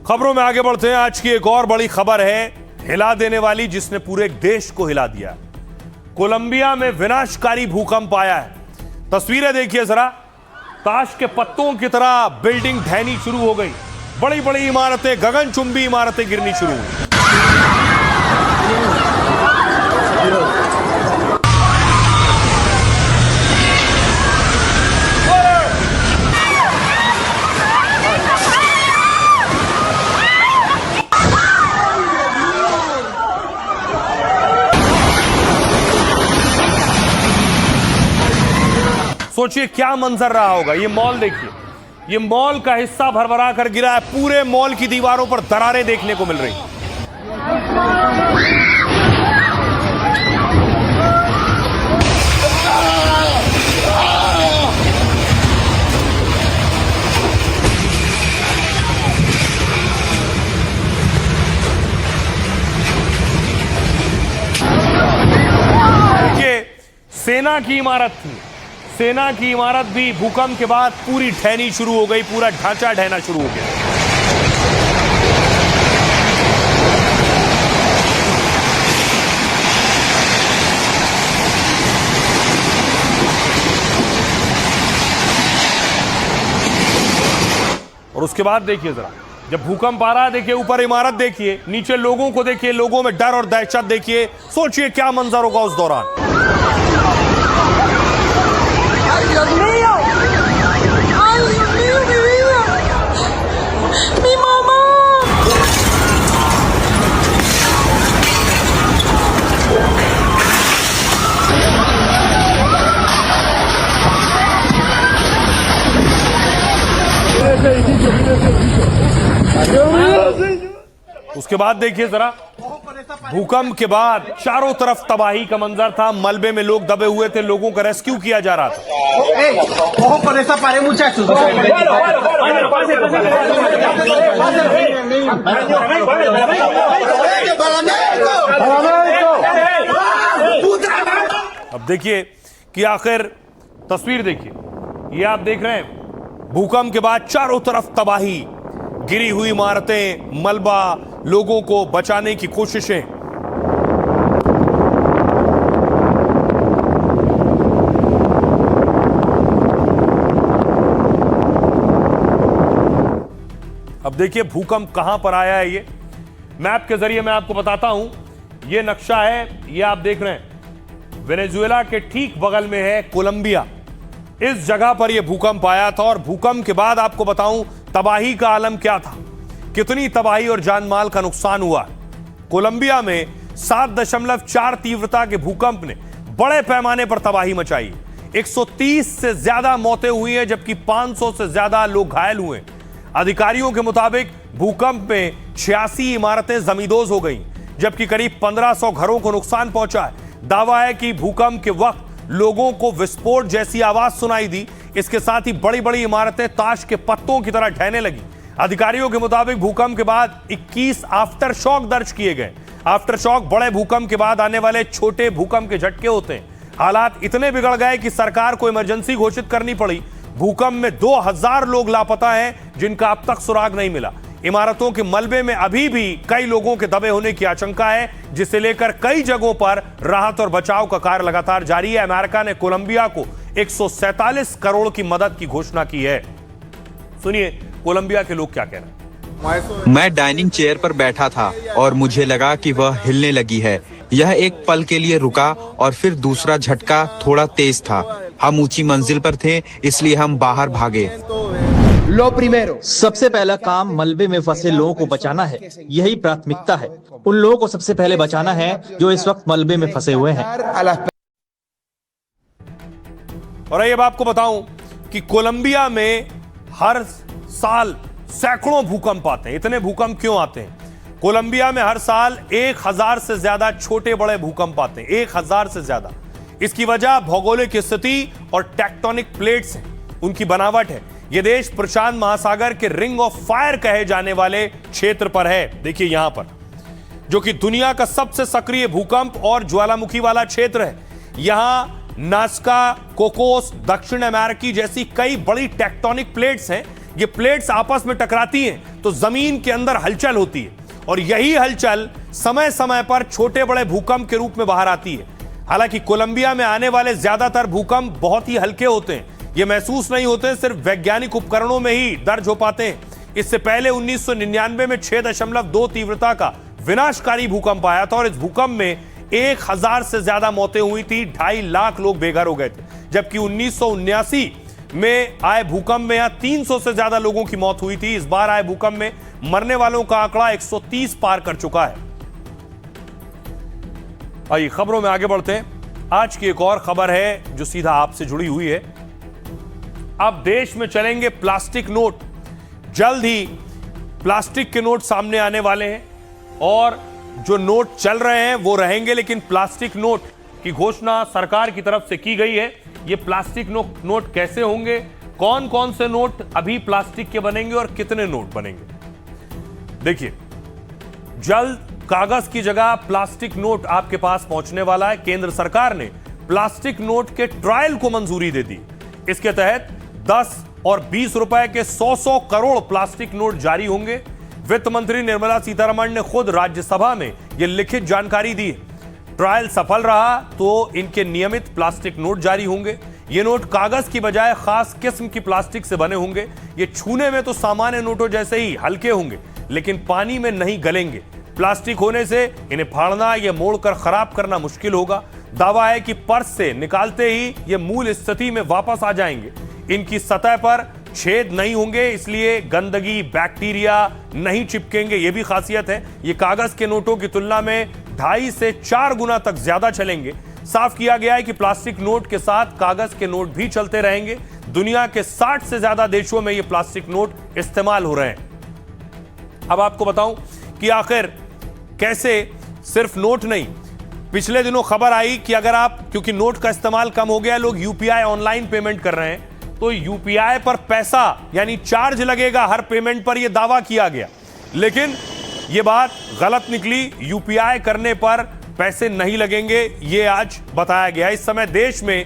खबरों में आगे बढ़ते हैं। आज की एक और बड़ी खबर है, हिला देने वाली, जिसने पूरे देश को हिला दिया। कोलंबिया में विनाशकारी भूकंप आया है। तस्वीरें देखिए जरा, ताश के पत्तों की तरह बिल्डिंग ढहनी शुरू हो गई। बड़ी बड़ी इमारतें, गगनचुंबी इमारतें गिरनी शुरू हुई। सोचिए क्या मंजर रहा होगा। ये मॉल देखिए, ये मॉल का हिस्सा भरभरा कर गिरा है। पूरे मॉल की दीवारों पर दरारें देखने को मिल रही। देखिए, सेना की इमारत थी। सेना की इमारत भी भूकंप के बाद पूरी ढहनी शुरू हो गई, पूरा ढांचा ढहना शुरू हो गया। और उसके बाद देखिए जरा, जब भूकंप आ रहा है, देखिए ऊपर इमारत देखिए, नीचे लोगों को देखिए, लोगों में डर और दहशत देखिए। सोचिए क्या मंजर होगा उस दौरान। Dios mío! ¡Ay, Dios mío, mi vida! ¡Mi mamá! उसके बाद देखिए जरा, भूकंप के बाद चारों तरफ तबाही का मंजर था। मलबे में लोग दबे हुए थे, लोगों का रेस्क्यू किया जा रहा था। अब देखिए कि आखिर तस्वीर देखिए, ये आप देख रहे हैं, भूकंप के बाद चारों तरफ तबाही, गिरी हुई इमारतें, मलबा, लोगों को बचाने की कोशिशें। अब देखिए भूकंप कहां पर आया है। ये मैप के जरिए मैं आपको बताता हूं। ये नक्शा है, ये आप देख रहे हैं, वेनेजुएला के ठीक बगल में है कोलंबिया। इस जगह पर यह भूकंप आया था और भूकंप के बाद आपको बताऊं तबाही का आलम क्या था, कितनी तबाही और जानमाल का नुकसान हुआ। कोलंबिया में 7.4 तीव्रता के भूकंप ने बड़े पैमाने पर तबाही मचाई। 130 से ज्यादा मौतें हुई हैं, जबकि 500 से ज्यादा लोग घायल हुए। अधिकारियों के मुताबिक भूकंप में 86 इमारतें जमींदोज हो गई, जबकि करीब 1500 घरों को नुकसान पहुंचा है। दावा है कि भूकंप के वक्त लोगों को विस्फोट जैसी आवाज सुनाई दी। इसके साथ ही बड़ी बड़ी इमारतें ताश के पत्तों की तरह ढहने लगी। अधिकारियों के मुताबिक भूकंप के बाद 21 आफ्टर शॉक दर्ज किए गए। आफ्टर शॉक बड़े भूकंप के बाद आने वाले छोटे भूकंप के झटके होते हैं। हालात इतने बिगड़ गए कि सरकार को इमरजेंसी घोषित करनी पड़ी। भूकंप में 2000 लोग लापता हैं, जिनका अब तक सुराग नहीं मिला। इमारतों के मलबे में अभी भी कई लोगों के दबे होने की आशंका है, जिसे लेकर कई जगहों पर राहत और बचाव का कार्य लगातार जारी है। अमेरिका ने कोलंबिया को 147 करोड़ की मदद की घोषणा की है। सुनिए कोलंबिया के लोग क्या कह रहे हैं। मैं डाइनिंग चेयर पर बैठा था और मुझे लगा कि वह हिलने लगी है। यह एक पल के लिए रुका और फिर दूसरा झटका थोड़ा तेज था। हम ऊंची मंजिल पर थे, इसलिए हम बाहर भागे। सबसे पहला काम मलबे में फंसे लोगों को बचाना है। यही प्राथमिकता है। उन लोगों को सबसे पहले बचाना है जो इस वक्त मलबे में फंसे हुए हैं। और अब आपको बताऊं कि कोलंबिया में हर साल सैकड़ों भूकंप आते हैं। इतने भूकंप क्यों आते हैं? कोलंबिया में हर साल 1000 से ज्यादा छोटे बड़े भूकंप आते हैं, 1000 से ज्यादा। इसकी वजह भौगोलिक स्थिति और टेक्टोनिक प्लेट्स हैं, उनकी बनावट है। यह देश प्रशांत महासागर के रिंग ऑफ फायर कहे जाने वाले क्षेत्र पर है। देखिए यहां पर, जो कि दुनिया का सबसे सक्रिय भूकंप और ज्वालामुखी वाला क्षेत्र है। यहां नास्का, कोकोस, दक्षिण अमेरिकी जैसी कई बड़ी टेक्टोनिक प्लेट्स हैं। ये प्लेट्स आपस में टकराती हैं तो जमीन के अंदर हलचल होती है और यही हलचल समय समय पर छोटे बड़े भूकंप के रूप में बाहर आती है। हालांकि कोलंबिया में आने वाले ज्यादातर भूकंप बहुत ही हल्के होते हैं, ये महसूस नहीं होते, सिर्फ वैज्ञानिक उपकरणों में ही दर्ज हो पाते हैं। इससे पहले 1999 में 6.2 तीव्रता का विनाशकारी भूकंप आया था और इस भूकंप में 1000 से ज्यादा मौतें हुई थी, 2.5 लाख लोग बेघर हो गए थे। जबकि 1979 में आए भूकंप में 300 से ज्यादा लोगों की मौत हुई थी। इस बार आए भूकंप में मरने वालों का आंकड़ा 130 पार कर चुका है। आइए खबरों में आगे बढ़ते हैं। आज की एक और खबर है जो सीधा आपसे जुड़ी हुई है। अब देश में चलेंगे प्लास्टिक नोट। जल्द ही प्लास्टिक के नोट सामने आने वाले हैं और जो नोट चल रहे हैं वो रहेंगे, लेकिन प्लास्टिक नोट की घोषणा सरकार की तरफ से की गई है। ये प्लास्टिक नोट कैसे होंगे, कौन कौन से नोट अभी प्लास्टिक के बनेंगे और कितने नोट बनेंगे, देखिए जल्द कागज की जगह प्लास्टिक नोट आपके पास पहुंचने वाला है। केंद्र सरकार ने प्लास्टिक नोट के ट्रायल को मंजूरी दे दी। इसके तहत 10 और 20 रुपए के 100 करोड़ प्लास्टिक नोट जारी होंगे। वित्त मंत्री निर्मला सीतारमण ने खुद राज्यसभा में यह लिखित जानकारी दी है। ट्रायल सफल रहा तो इनके नियमित प्लास्टिक नोट जारी होंगे। ये नोट कागज की बजाय खास किस्म की प्लास्टिक से बने होंगे। ये छूने में तो सामान्य नोटों जैसे ही हल्के होंगे, लेकिन पानी में नहीं गलेंगे। प्लास्टिक होने से इन्हें फाड़ना या मोड़कर खराब करना मुश्किल होगा। दावा है कि पर्स से निकालते ही ये मूल स्थिति में वापस आ जाएंगे। इनकी सतह पर छेद नहीं होंगे, इसलिए गंदगी, बैक्टीरिया नहीं चिपकेंगे। ये भी खासियत है। ये कागज के नोटों की तुलना में 2.5 से 4 गुना तक ज्यादा चलेंगे। साफ किया गया है कि प्लास्टिक नोट के साथ कागज के नोट भी चलते रहेंगे। दुनिया के 60 से ज्यादा देशों में ये प्लास्टिक नोट इस्तेमाल हो रहे हैं। अब आपको बताऊं कि आखिर कैसे सिर्फ नोट नहीं, पिछले दिनों खबर आई कि अगर आप, क्योंकि नोट का इस्तेमाल कम हो गया, लोग यूपीआई ऑनलाइन पेमेंट कर रहे हैं, तो यूपीआई पर पैसा यानी चार्ज लगेगा हर पेमेंट पर, यह दावा किया गया। लेकिन यह बात गलत निकली। यूपीआई करने पर पैसे नहीं लगेंगे, यह आज बताया गया। इस समय देश में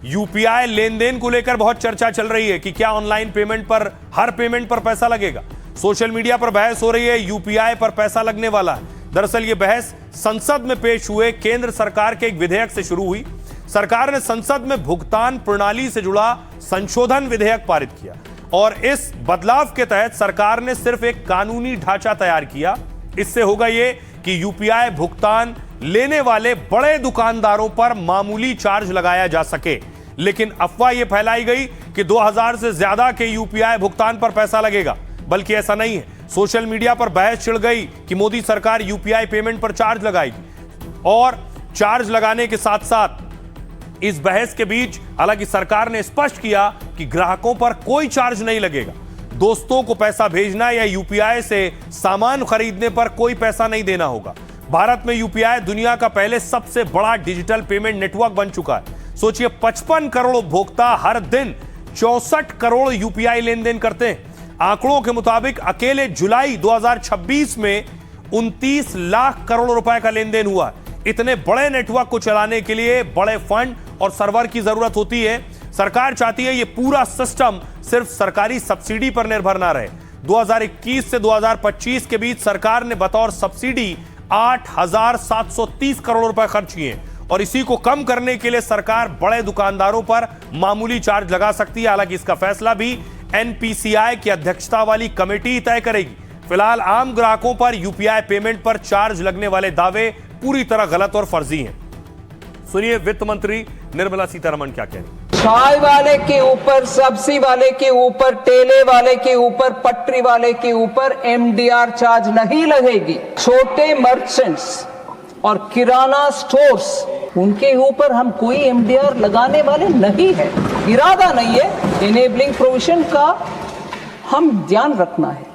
यूपीआई लेन देन को लेकर बहुत चर्चा चल रही है कि क्या ऑनलाइन पेमेंट पर हर पेमेंट पर पैसा लगेगा। सोशल मीडिया पर बहस हो रही है, यूपीआई पर पैसा लगने वाला है। दरअसल यह बहस संसद में पेश हुए केंद्र सरकार के एक विधेयक से शुरू हुई। सरकार ने संसद में भुगतान प्रणाली से जुड़ा संशोधन विधेयक पारित किया और इस बदलाव के तहत सरकार ने सिर्फ एक कानूनी ढांचा तैयार किया। इससे होगा यह कि यूपीआई भुगतान लेने वाले बड़े दुकानदारों पर मामूली चार्ज लगाया जा सके। लेकिन अफवाह यह फैलाई गई कि 2000 से ज्यादा के यूपीआई भुगतान पर पैसा लगेगा, बल्कि ऐसा नहीं है। सोशल मीडिया पर बहस छिड़ गई कि मोदी सरकार यूपीआई पेमेंट पर चार्ज लगाएगी और चार्ज लगाने के साथ साथ इस बहस के बीच हालांकि सरकार ने स्पष्ट किया कि ग्राहकों पर कोई चार्ज नहीं लगेगा। दोस्तों को पैसा भेजना या यूपीआई से सामान खरीदने पर कोई पैसा नहीं देना होगा। भारत में यूपीआई दुनिया का पहले सबसे बड़ा डिजिटल पेमेंट नेटवर्क बन चुका है। सोचिए 55 करोड़ उपभोक्ता हर दिन 64 करोड़ यूपीआई लेन देन करते हैं। आंकड़ों के मुताबिक अकेले जुलाई 2026 में 29 लाख करोड़ रुपए का लेन देन हुआ। इतने बड़े नेटवर्क को चलाने के लिए बड़े फंड और सर्वर की जरूरत होती है। सरकार चाहती है ये पूरा सिस्टम सिर्फ सरकारी सब्सिडी पर निर्भर ना रहे। 2021 से 2025 के बीच सरकार ने बतौर सब्सिडी 8,730 करोड़ रुपए खर्च किए और इसी को कम करने के लिए सरकार बड़े दुकानदारों पर मामूली चार्ज लगा सकती है। हालांकि इसका फैसला भी एनपीसीआई की अध्यक्षता वाली कमेटी तय करेगी। फिलहाल आम ग्राहकों पर यूपीआई पेमेंट पर चार्ज लगने वाले दावे पूरी तरह गलत और फर्जी हैं। सुनिए वित्त मंत्री निर्मला सीतारमण क्या कह रही हैं। चाय वाले के ऊपर, सब्जी वाले के ऊपर, ठेले वाले के ऊपर, पटरी वाले के ऊपर एमडीआर चार्ज नहीं लगेगी। छोटे मर्चेंट्स और किराना स्टोर्स, उनके ऊपर हम कोई एमडीआर लगाने वाले नहीं है। इरादा नहीं है। इनेबलिंग प्रोविजन का हम ध्यान रखना है।